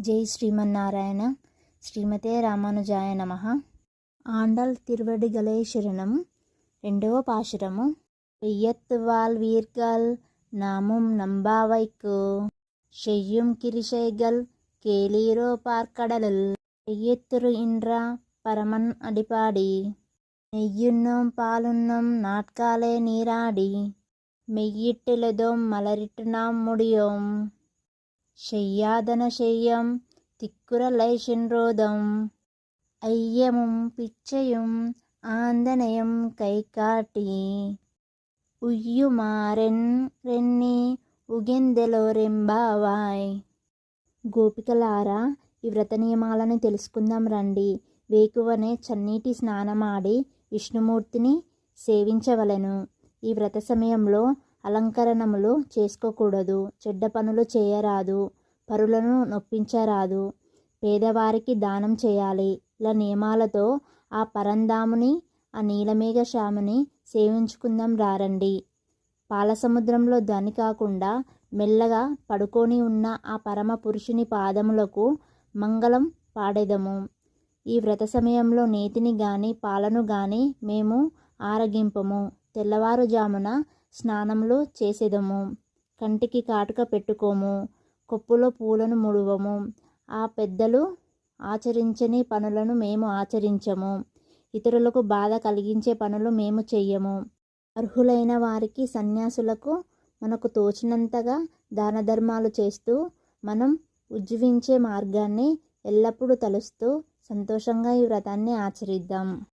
జై శ్రీమన్నారాయణ. శ్రీమతే రామానుజాయ నమః. ఆండాళ్ తిరువడిగలే శరణం. రెండవ పాశురము. వెయ్యత్తు వాల్వీర్గల్ నాముం నంబావైకు షెయ్యుం కిరిశైగల్ కేళీరో పార్కడలుల్ ఎయ్యెత్తురు ఇన్రా పరమన్ అడిపాడి నెయ్యున్నం పాలున్నం నాట్కాలే నీరాడి మెయ్యిట్టిలెదోం మలరిట్టునాం ముడియోం షెయ్యాదన షెయ్యం తిక్కురలై షెన్రోదం అయ్యముం పిచ్చయుం ఆందనయం కైకాటి ఉయ్యుమారెన్ రెన్ని ఉగెందెలో రెంబావాయ్. గోపికలారా, ఈ వ్రత నియమాలను తెలుసుకుందాం రండి. వేకువనే చన్నీటి స్నానమాడి విష్ణుమూర్తిని సేవించవలెను. ఈ వ్రత సమయంలో అలంకరణములు చేసుకోకూడదు. చెడ్డ పనులు చేయరాదు. పరులను నొప్పించరాదు. పేదవారికి దానం చేయాలి. ఇలా నియమాలతో ఆ పరంధాముని, ఆ నీలమేఘశ్యాముని సేవించుకుందాం రారండి. పాలసముద్రంలో ధ్వని కాకుండా మెల్లగా పడుకొని ఉన్న ఆ పరమ పురుషుని పాదములకు మంగళం పాడెదము. ఈ వ్రత సమయంలో నేతిని గాని పాలను గాని మేము ఆరగింపము. తెల్లవారుజామున స్నానములు చేసేదము. కంటికి కాటుక పెట్టుకోము. కొప్పులో పూలను ముడువము. ఆ పెద్దలు ఆచరించని పనులను మేము ఆచరించము. ఇతరులకు బాధ కలిగించే పనులు మేము చెయ్యము. అర్హులైన వారికి, సన్యాసులకు మనకు తోచినంతగా దాన ధర్మాలు చేస్తూ మనం ఉజ్జీవించే మార్గాన్ని ఎల్లప్పుడూ తలుస్తూ సంతోషంగా ఈ వ్రతాన్ని ఆచరిద్దాం.